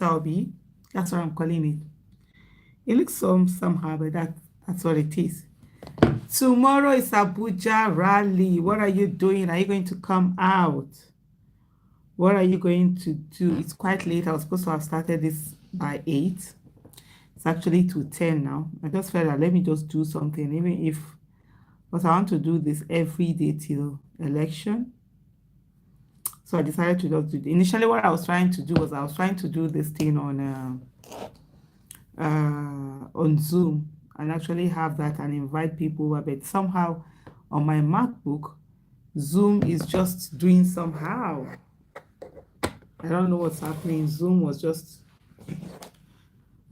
Obi. That's what I'm calling it. It looks somehow, but that's what it is. Tomorrow is Abuja rally. What are you doing? Are you going to come out? What are you going to do? It's quite late. I was supposed to have started this by 8. It's actually to 10 now. I just felt that let me just do something, even if, because I want to do this every day till election. So I decided to just do it. Initially, what I was trying to do was I was trying to do this thing on Zoom and actually have that and invite people over. But somehow on my MacBook, Zoom is just doing somehow. I don't know what's happening. Zoom was just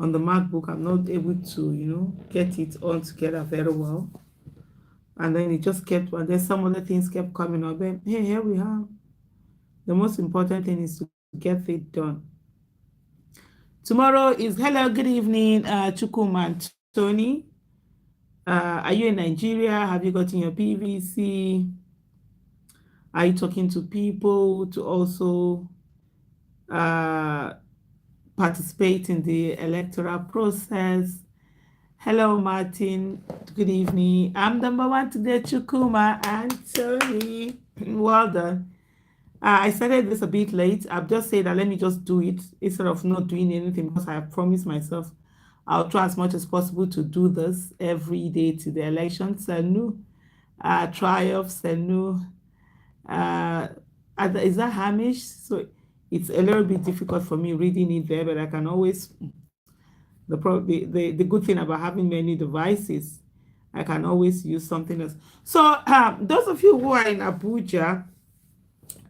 on the MacBook. I'm not able to, get it all together very well. And then it just kept, and then some other things kept coming up. Then, hey, here we are. The most important thing is to get it done. Tomorrow is hello, good evening, Chukwuma and Tony. Are you in Nigeria? Have you gotten your PVC? Are you talking to people to also participate in the electoral process? Hello, Martin. Good evening. I'm number one today, Chukwuma and Tony. Well done. I started this a bit late. I've just said that let me just do it instead of not doing anything because I have promised myself I'll try as much as possible to do this every day to the election. Sanu, triumph, Sanu. Is that Hamish? So it's a little bit difficult for me reading it there, but I can always, the good thing about having many devices, I can always use something else. So those of you who are in Abuja,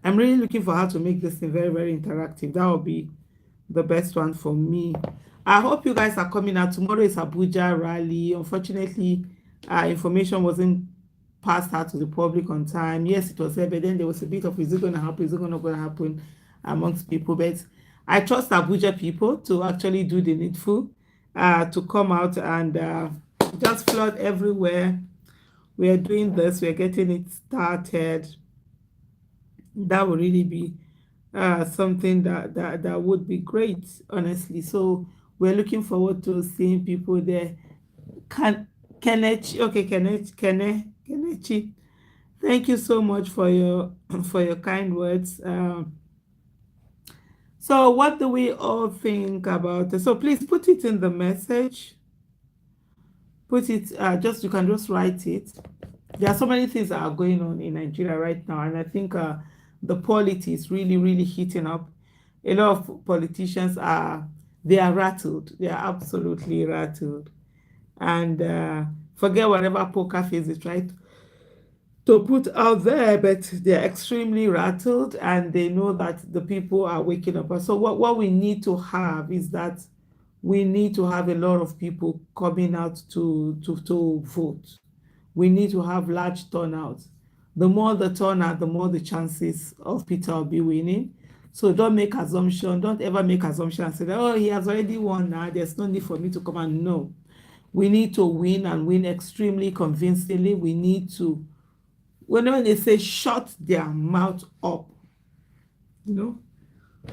I'm really looking for how to make this thing very, very interactive. That will be the best one for me. I hope you guys are coming out. Tomorrow is Abuja rally. Unfortunately, information wasn't passed out to the public on time. Yes, it was there, but then there was a bit of, is it going to happen? Is it not going to happen amongst people? But I trust Abuja people to actually do the needful, to come out and just flood everywhere. We are doing this. We are getting it started. That would really be something that would be great, honestly. So we're looking forward to seeing people there. Kenechi, thank you so much for your kind words. So what do we all think about it? So please put it in the message. Put it, you can just write it. There are so many things that are going on in Nigeria right now, and I think the politics really, really heating up. A lot of politicians they are rattled. They are absolutely rattled. And forget whatever poker face they try to put out there, but they're extremely rattled and they know that the people are waking up. So what we need to have is that we need to have a lot of people coming out to vote. We need to have large turnouts. The more the turnout, the more the chances of Peter Obi winning. So don't make assumption. Don't ever make assumption and say, oh, he has already won now. There's no need for me to come and no. We need to win and win extremely convincingly. We need to, when they say shut their mouth up,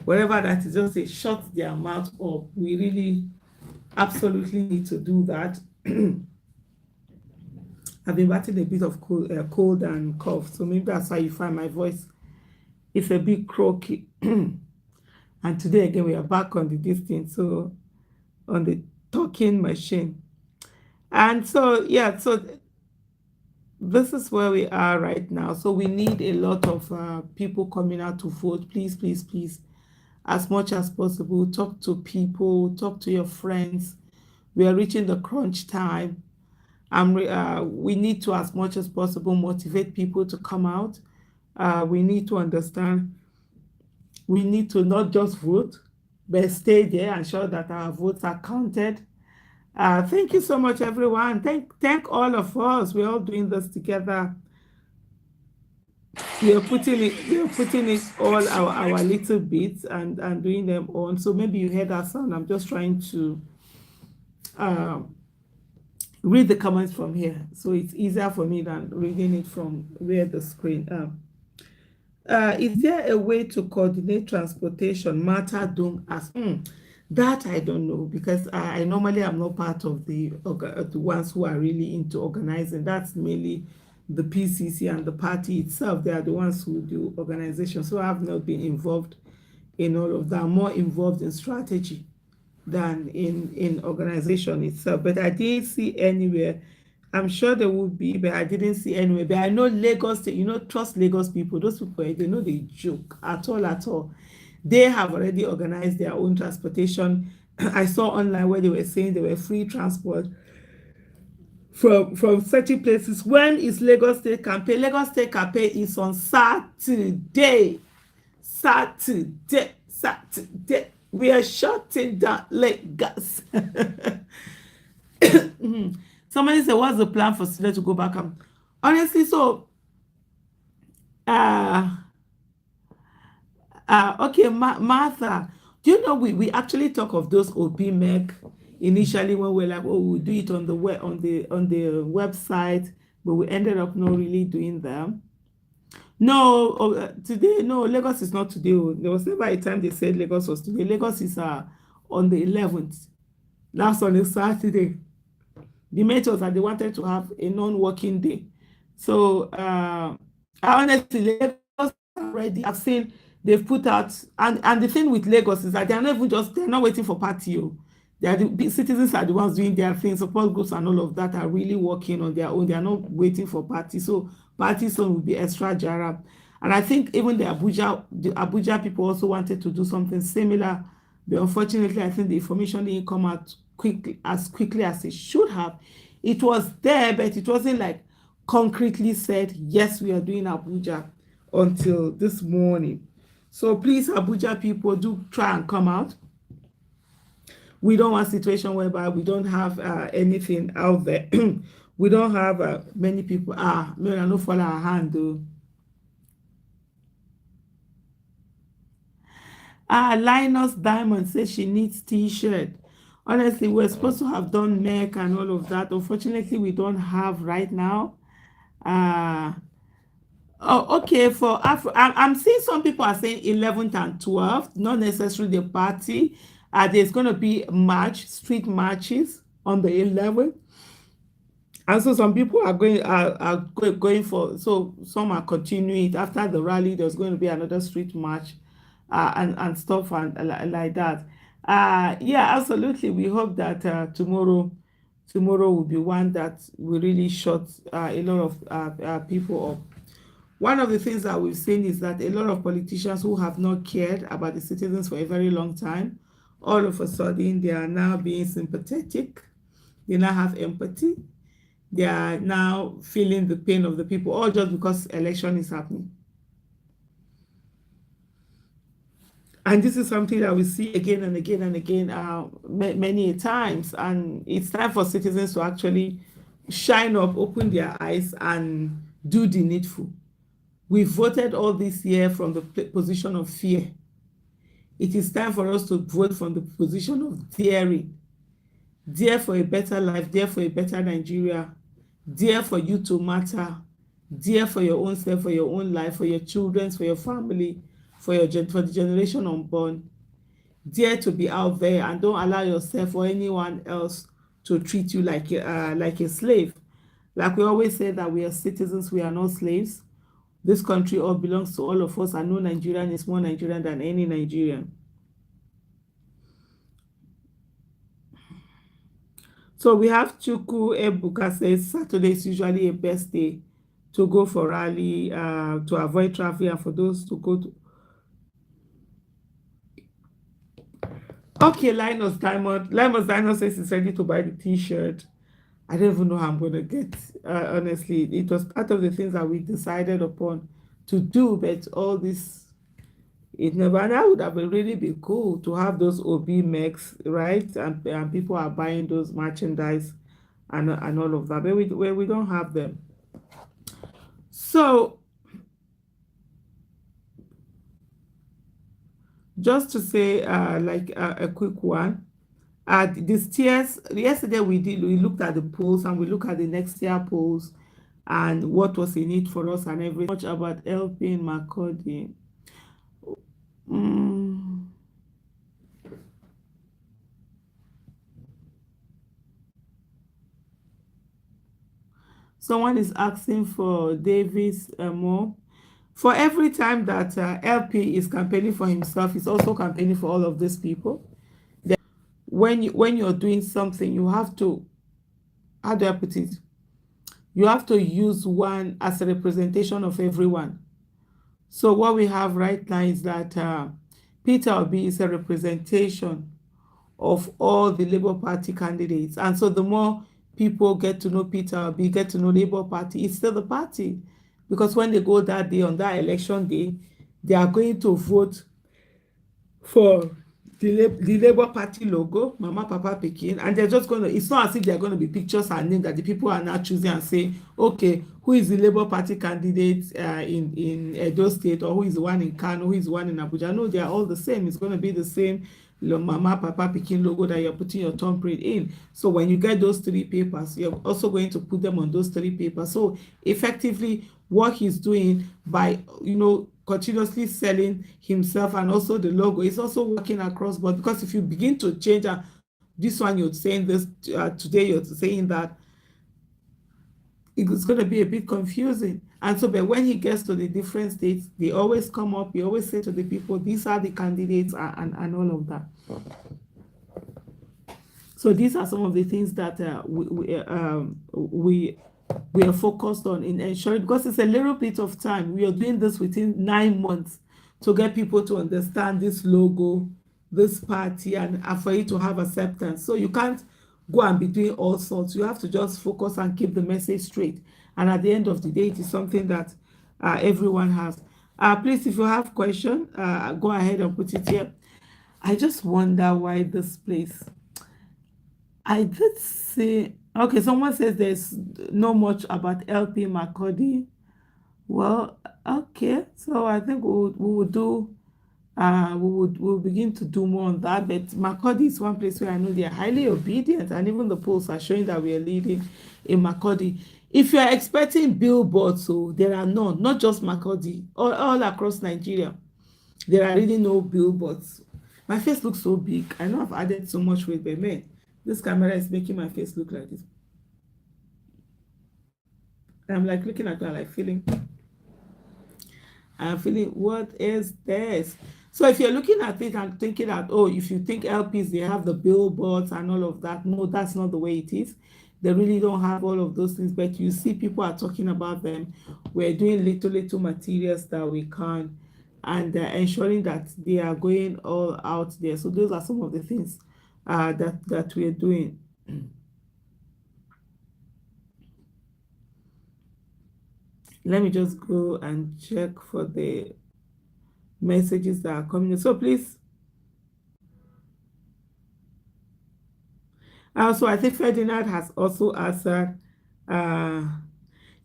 whatever that is, just say shut their mouth up. We really absolutely need to do that. I've been battling a bit of cold and cough, so maybe that's why you find my voice is a bit croaky. And today again, we are back on the distance, so on the talking machine. And so, yeah, so this is where we are right now. So we need a lot of people coming out to vote. Please, please, please, as much as possible, talk to people, talk to your friends. We are reaching the crunch time. We need to, as much as possible, motivate people to come out. We need to understand, we need to not just vote, but stay there and show that our votes are counted. Thank you so much, everyone. Thank all of us. We're all doing this together. We are putting it all our little bits and doing them on. So maybe you heard that sound. I'm just trying to read the comments from here, so it's easier for me than reading it from where the screen. Is there a way to coordinate transportation? Martha Dung asks. That I don't know because I normally am not part of the ones who are really into organizing. That's mainly the PCC and the party itself. They are the ones who do organization. So I have not been involved in all of that. I'm more involved in strategy than in organization itself. But I didn't see anywhere. I'm sure there would be, but I didn't see anywhere. But I know Lagos State, trust Lagos people. Those people, they know they joke at all, at all. They have already organized their own transportation. I saw online where they were saying there were free transport from certain places. When is Lagos State campaign? Lagos State campaign is on Saturday. Saturday. We are shutting down Lagos. Somebody said, "What's the plan for students to go back?" Honestly, so uh okay, Martha, do you know we actually talk of those OBMEC initially when we are like, oh, we'll do it on the web on the website, but we ended up not really doing them. No, today, no, Lagos is not today. Oh. There was never a time they said Lagos was today. Lagos is on the 11th. That's on a Saturday. The mate was that they wanted to have a non-working day. So honestly, Lagos already, I've seen they've put out, and the thing with Lagos is that they're not waiting for party. Oh. They are the citizens are the ones doing their things. Support groups and all of that are really working on their own. They are not waiting for party. So party soon will be extra jarab. And I think even the Abuja people also wanted to do something similar. But unfortunately, I think the information didn't come out quickly as it should have. It was there, but it wasn't like concretely said, yes, we are doing Abuja until this morning. So please, Abuja people, do try and come out. We don't want a situation whereby we don't have anything out there. We don't have many people. May I not fall our hand though. Linus Diamond says she needs t-shirt. Honestly, we're supposed to have done neck and all of that. Unfortunately, we don't have right now. Okay, for I'm seeing some people are saying 11th and 12th, not necessarily the party. There's going to be street marches on the 11th. And so some people are going for, so some are continuing it after the rally. There's going to be another street march and stuff and like that. Yeah, absolutely. We hope that tomorrow will be one that will really shut a lot of people up. One of the things that we've seen is that a lot of politicians who have not cared about the citizens for a very long time, all of a sudden they are now being sympathetic. They now have empathy. They are now feeling the pain of the people, all just because election is happening. And this is something that we see again and again and again, many times. And it's time for citizens to actually shine up, open their eyes, and do the needful. We voted all this year from the position of fear. It is time for us to vote from the position of daring. Dare for a better life, dare for a better Nigeria, dare for you to matter, dare for your own self, for your own life, for your children, for your family, for the generation unborn. Dare to be out there and don't allow yourself or anyone else to treat you like a slave. Like we always say that we are citizens, we are not slaves. This country all belongs to all of us, and no Nigerian is more Nigerian than any Nigerian. So we have Chuku Ebuka says Saturday is usually a best day to go for rally, to avoid traffic, and for those to go to. Okay, Linus Diamond says he's ready to buy the t-shirt. I don't even know how I'm going to get. Honestly, it was part of the things that we decided upon to do, but all this, it never. And that would have really been cool to have those OBMECs, right? And people are buying those merchandise and all of that, but we don't have them. So, just to say, like a quick one. This year's yesterday we looked at the polls and we look at the next year polls and what was in it for us and everything. Much about helping Macaulay. Someone is asking for Davis more. For every time that LP is campaigning for himself, he's also campaigning for all of these people. When you're doing something, you have to, how do I put it? You have to use one as a representation of everyone. So what we have right now is that Peter Obi is a representation of all the Labour Party candidates. And so the more people get to know Peter Obi, get to know Labour Party, it's still the party. Because when they go that day, on that election day, they are going to vote for the Labour Party logo, Mama, Papa, Pikin, and they're just going to, it's not as if they're going to be pictures and names that the people are now choosing and saying, okay, who is the Labour Party candidate in Edo State, or who is the one in Kano, who is the one in Abuja. No, they are all the same. It's going to be the same Mama, Papa, Pikin logo that you're putting your thumbprint in. So when you get those three papers, you're also going to put them on those three papers. So effectively, what he's doing by, continuously selling himself and also the logo is also working across board, because if you begin to change this one, you're saying this today, you're saying that, it's going to be a bit confusing. And so, but when he gets to the different states, they always come up, he always say to the people, these are the candidates, and all of that. So these are some of the things that we are focused on in ensuring, because it's a little bit of time. We are doing this within 9 months to get people to understand this logo, this party, and for it to have acceptance. So you can't go and be doing all sorts. You have to just focus and keep the message straight. And at the end of the day, it is something that everyone has. Please, if you have question, go ahead and put it here. I just wonder why this place. I did say, okay, someone says there's not much about LP Makurdi. Well, okay, so I think we would do, we'll begin to do more on that. But Makurdi is one place where I know they are highly obedient, and even the polls are showing that we are leading in Makurdi. If you are expecting billboards, so there are none, not just Makurdi, all across Nigeria. There are really no billboards. My face looks so big. I know I've added so much weight, but man, this camera is making my face look like this. I'm like looking at that, like I'm feeling, what is this? So if you're looking at it and thinking that, oh, if you think LPs, they have the billboards and all of that, no, that's not the way it is. They really don't have all of those things, but you see people are talking about them. We're doing little materials that we can, and ensuring that they are going all out there. So those are some of the things that we're doing. Let me just go and check for the messages that are coming. So please. So I think Ferdinand has also answered.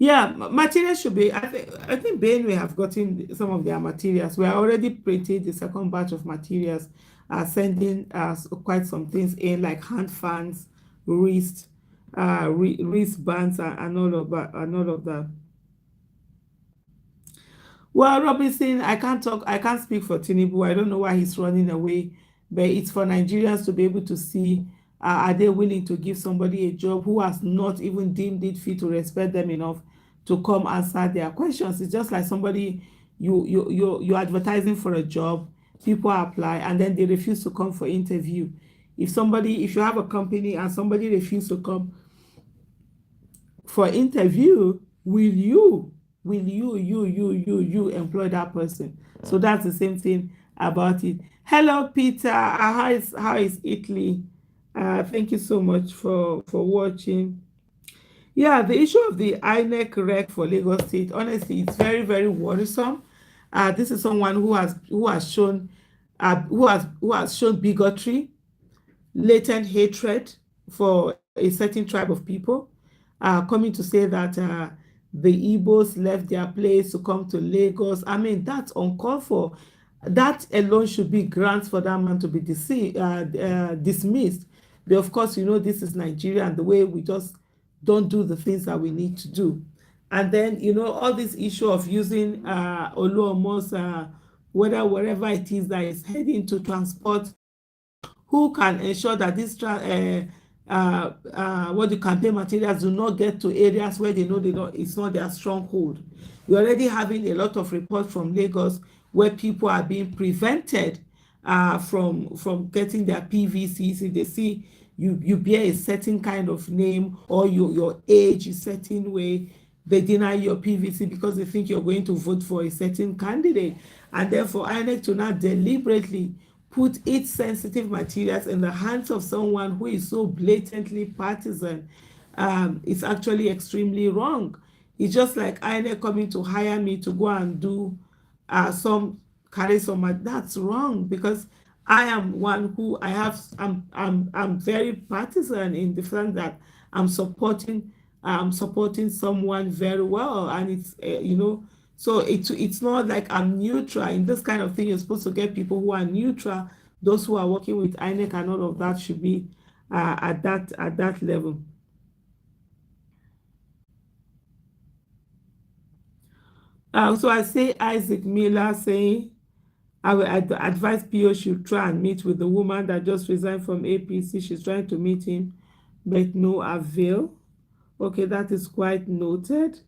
Yeah, materials should be. I think Benway have gotten some of their materials. We are already printed the second batch of materials. Sending us quite some things in, like hand fans, wristbands, and all of that. Well, Robinson, I can't speak for Tinubu. I don't know why he's running away, but it's for Nigerians to be able to see, are they willing to give somebody a job who has not even deemed it fit to respect them enough to come answer their questions. It's just like somebody, you're advertising for a job, people apply, and then they refuse to come for interview. If you have a company and somebody refuses to come for interview, will you employ that person? So that's the same thing about it. Hello, Peter. How is Italy? Thank you so much for watching. Yeah, the issue of the INEC rec for Lagos State, honestly, it's very, very worrisome. This is someone who has shown bigotry, latent hatred for a certain tribe of people, coming to say that the Igbos left their place to come to Lagos. I mean, that's uncalled for. That alone should be grounds for that man to be dismissed. But of course, this is Nigeria, and the way we just don't do the things that we need to do. And then, all this issue of using Oluomo's, wherever it is that is heading to transport, who can ensure that this what the campaign materials do not get to areas where they know they don't, it's not their stronghold. We're already having a lot of reports from Lagos where people are being prevented from getting their PVCs if they see you bear a certain kind of name, or your age is certain way. They deny your PVC because they think you're going to vote for a certain candidate, and therefore INEC to now deliberately put its sensitive materials in the hands of someone who is so blatantly partisan. It's actually extremely wrong. It's just like INEC coming to hire me to go and do some carry some. That's wrong, because I am one who I'm very partisan in the sense that I'm supporting someone very well, and it's so it's not like I'm neutral in this kind of thing. You're supposed to get people who are neutral. Those who are working with INEC and all of that should be at that level. So I say Isaac Miller saying, I will advise PO should try and meet with the woman that just resigned from APC. She's trying to meet him, but no avail. Okay, that is quite noted.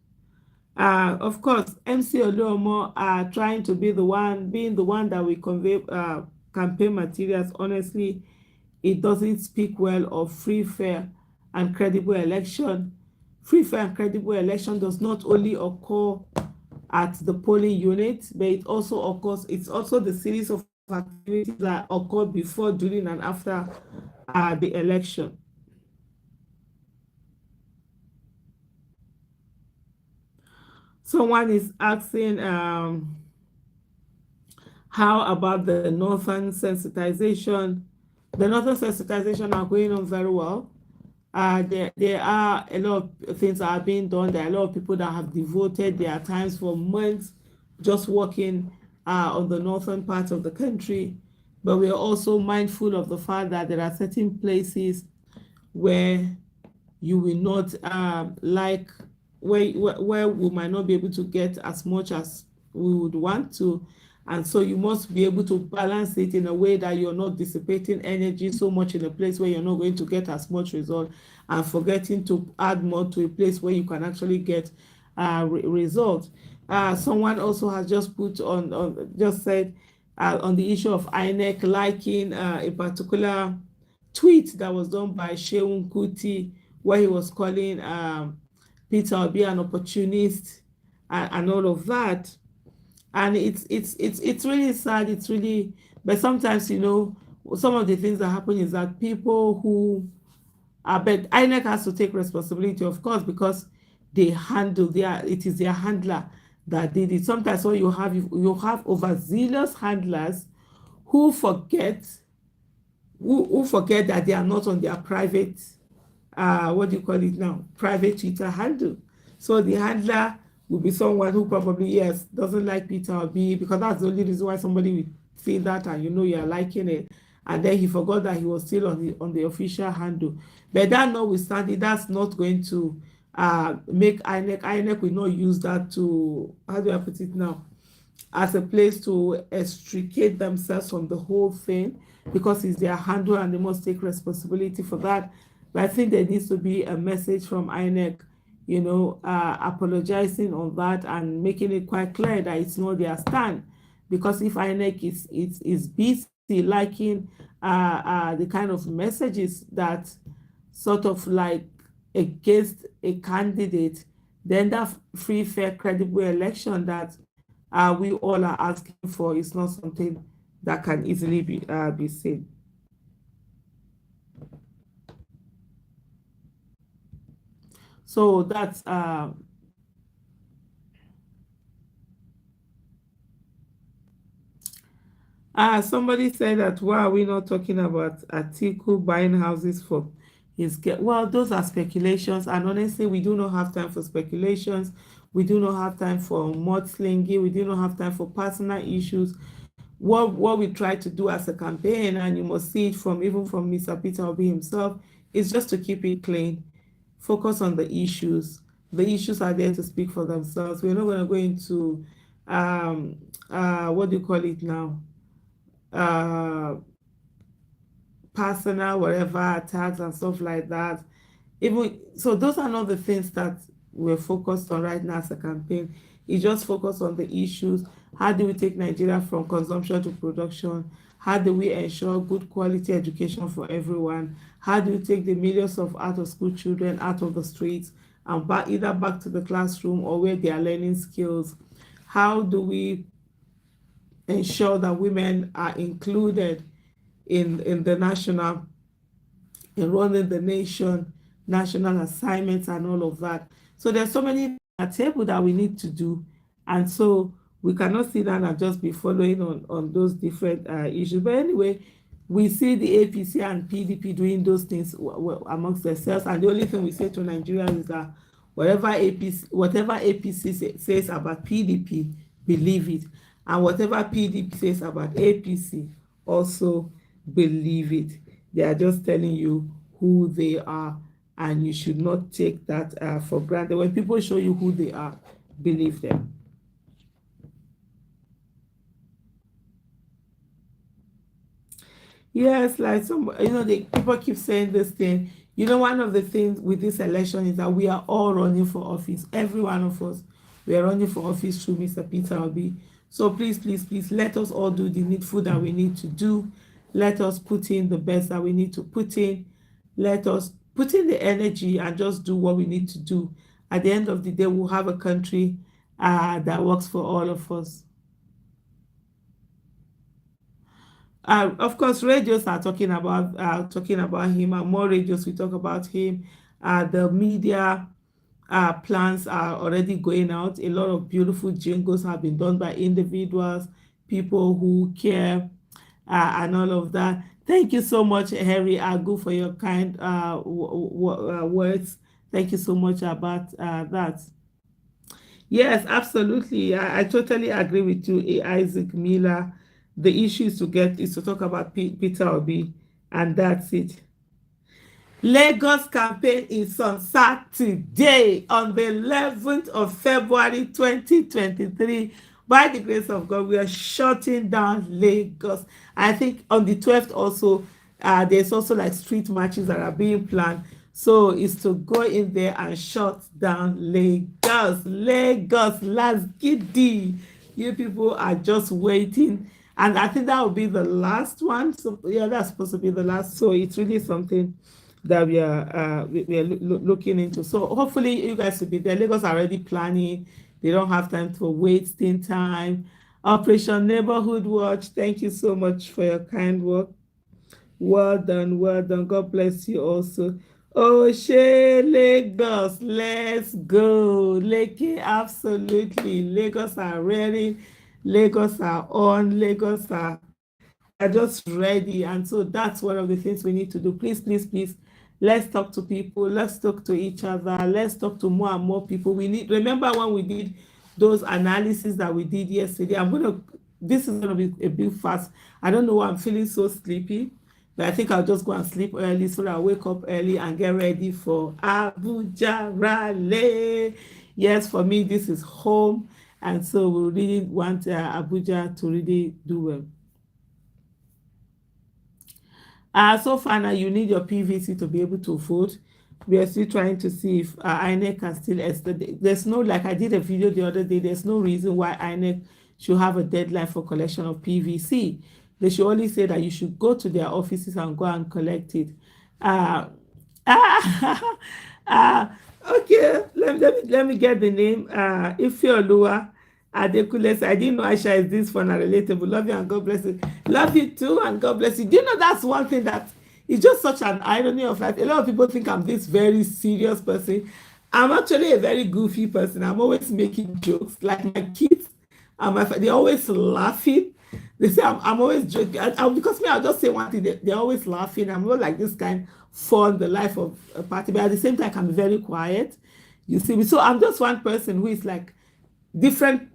Of course, MC Oluomo are trying to be the one, being the one that will convey campaign materials. Honestly, it doesn't speak well of free, fair, and credible election. Free, fair, and credible election does not only occur at the polling unit, but it also occurs, it's also the series of activities that occur before, during, and after the election. Someone is asking, how about the northern sensitization? The northern sensitization are going on very well. There are a lot of things that are being done. There are a lot of people that have devoted their times for months just working on the northern part of the country. But we are also mindful of the fact that there are certain places where you will not like, where we might not be able to get as much as we would want to. And so you must be able to balance it in a way that you're not dissipating energy so much in a place where you're not going to get as much result, and forgetting to add more to a place where you can actually get results. Someone also has just put just said on the issue of INEC liking a particular tweet that was done by Sheun Kuti, where he was calling Peter Obi an opportunist, and all of that. And it's really sad. It's really, but sometimes some of the things that happen is that people who are, but INEC has to take responsibility, of course, because they handle it is their handler that did it. Sometimes when you have overzealous handlers who forget that they are not on their private, what do you call it now, private Twitter handle. So the handler will be someone who probably, yes, doesn't like Peter Obi, because that's the only reason why somebody will say that, and you're liking it, and then he forgot that he was still on the official handle. But that notwithstanding, that's not going to make INEC will not use that to, how do I put it now, as a place to extricate themselves from the whole thing, because it's their handle and they must take responsibility for that. But I think there needs to be a message from INEC, apologizing on that and making it quite clear that it's not their stand. Because if INEC is busy liking the kind of messages that sort of like against a candidate, then that free, fair, credible election that we all are asking for is not something that can easily be seen. So that's somebody said that, why are we not talking about Atiku buying houses for his get? Well, those are speculations, and honestly, we do not have time for speculations. We do not have time for mudslinging. We do not have time for personal issues. What we try to do as a campaign, and you must see it even from Mr. Peter Obi himself, is just to keep it clean, focus on the issues. The issues are there to speak for themselves. We're not going to go into what do you call it now? Uh, personal whatever attacks and stuff like that. Even so, those are not the things that we're focused on right now as a campaign. It's just focused on the issues. How do we take Nigeria from consumption to production? How do we ensure good quality education for everyone? How do we take the millions of out of school children out of the streets and back, either back to the classroom or where they are learning skills? How do we ensure that women are included in the national, in running the nation, national assignments, and all of that. So there's so many at table that we need to do, and so we cannot sit down and just be following on those different issues. But anyway, we see the APC and PDP doing those things amongst themselves, and the only thing we say to Nigerians is that whatever APC says about PDP, believe it, and whatever PDP says about APC, also believe it. They are just telling you who they are, and you should not take that for granted. When people show you who they are, believe them. Yes, like some, the people keep saying this thing. One of the things with this election is that we are all running for office. Every one of us, we are running for office through Mr. Peter Obi. So please, please, please, let us all do the needful that we need to do. Let us put in the best that we need to put in. Let us put in the energy and just do what we need to do. At the end of the day, we'll have a country that works for all of us. Of course, radios are talking about him, and more radios we talk about him. The media plans are already going out. A lot of beautiful jingles have been done by individuals, people who care, and all of that. Thank you so much, Harry Agu, for your kind words. Thank you so much about that. Yes, absolutely. I totally agree with you, Isaac Miller. The issue is to talk about Peter Obi, and that's it. Lagos campaign is on Saturday, on the 11th of February 2023. By the grace of God, we are shutting down Lagos. I think on the 12th also, there's also like street marches that are being planned. So it's to go in there and shut down Lagos. Lagos, let's giddy. You people are just waiting. And I think that will be the last one. So yeah, that's supposed to be the last. So it's really something that we are looking into. So hopefully you guys will be there. Lagos are already planning. They don't have time for wasting time. Operation Neighborhood Watch, thank you so much for your kind work. Well done, well done. God bless you also. Oh, Lagos, let's go. Leke, absolutely. Lagos are ready. Lagos are on. Lagos are just ready. And so that's one of the things we need to do. Please, please, please, let's talk to people. Let's talk to each other. Let's talk to more and more people. Remember when we did those analysis that we did yesterday? This is gonna be a bit fast. I don't know why I'm feeling so sleepy, but I think I'll just go and sleep early so that I'll wake up early and get ready for Abuja Rally. Yes, for me, this is home. And so we really want Abuja to really do well. So far now, you need your PVC to be able to vote. We are still trying to see if INEC can still extend. There's no, like I did a video the other day, there's no reason why INEC should have a deadline for collection of PVC. They should only say that you should go to their offices and go and collect it. Uh, okay, let me get the name. Ifeoluwa Adekunle. I didn't know Aisha is this fun and relatable. Love you and God bless you. Love you too and God bless you. Do you know that's one thing that is just such an irony of life? A lot of people think I'm this very serious person. I'm actually a very goofy person. I'm always making jokes. Like my kids and they're always laughing. They say I'm always joking. Because me, I'll just say one thing. They're always laughing. I'm not like this kind fun, the life of a party. But at the same time, I'm very quiet. You see me. So I'm just one person who is like different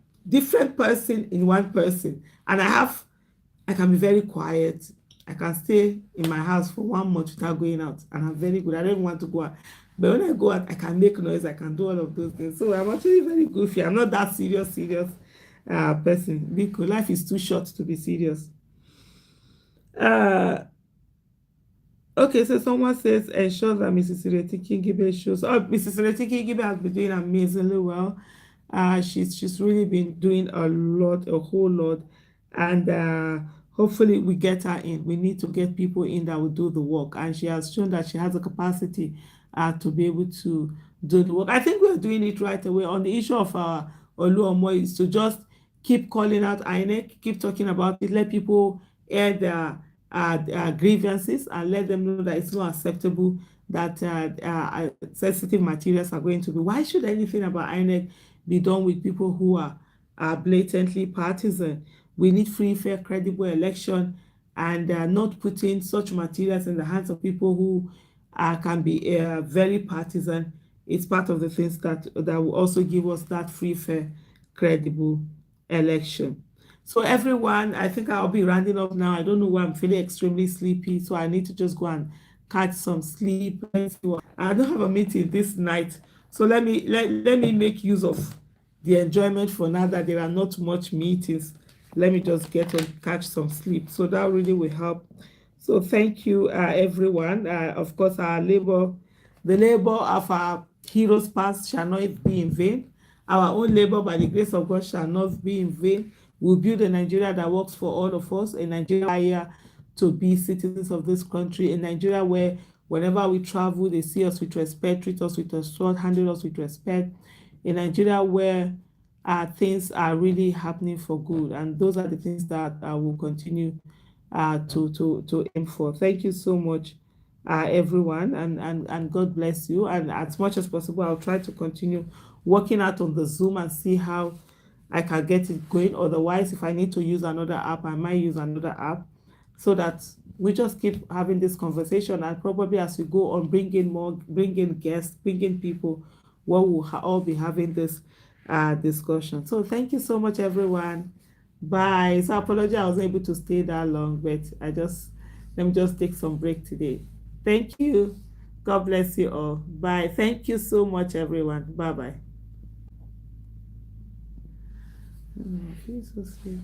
person in one person, and I can be very quiet. I can stay in my house for 1 month without going out, and I'm very good. I don't want to go out, but when I go out, I can make noise. I can do all of those things. So I'm actually very goofy. I'm not that serious person, because life is too short to be serious. Okay, so someone says ensure that Mrs. Iretiki Gibe shows. Oh, Mrs. Iretiki Gibe has been doing amazingly well. She's really been doing a lot, a whole lot, and hopefully we get her in. We need to get people in that will do the work, and she has shown that she has the capacity to be able to do the work. I think we're doing it right away. On the issue of Oluomo is to just keep calling out INEC, keep talking about it, let people air their grievances and let them know that it's not acceptable that sensitive materials are going to be. Why should anything about INEC be done with people who are blatantly partisan? We need free, fair, credible election and not putting such materials in the hands of people who can be very partisan. It's part of the things that will also give us that free, fair, credible election. So everyone, I think I'll be rounding up now. I don't know why I'm feeling extremely sleepy, so I need to just go and catch some sleep. I don't have a meeting this night, so let me make use of the enjoyment for now that there are not much meetings. Let me just get and catch some sleep. So that really will help. So thank you, everyone. Of course, the labor of our heroes past shall not be in vain. Our own labor, by the grace of God, shall not be in vain. We'll build a Nigeria that works for all of us, a Nigeria to be citizens of this country, a Nigeria where whenever we travel, they see us with respect, treat us with respect, handle us with respect, a Nigeria where things are really happening for good. And those are the things that will continue to aim for. Thank you so much, everyone, and God bless you. And as much as possible, I'll try to continue working out on the Zoom and see how I can get it going. Otherwise, if I need to use another app, I might use another app so that we just keep having this conversation. And probably as we go on, bring in guests, bring in people, what we'll all be having this discussion. So thank you so much, everyone. Bye. So I apologize I wasn't able to stay that long, but let me just take some break today. Thank you. God bless you all. Bye. Thank you so much, everyone. Bye bye. I feel so sleepy.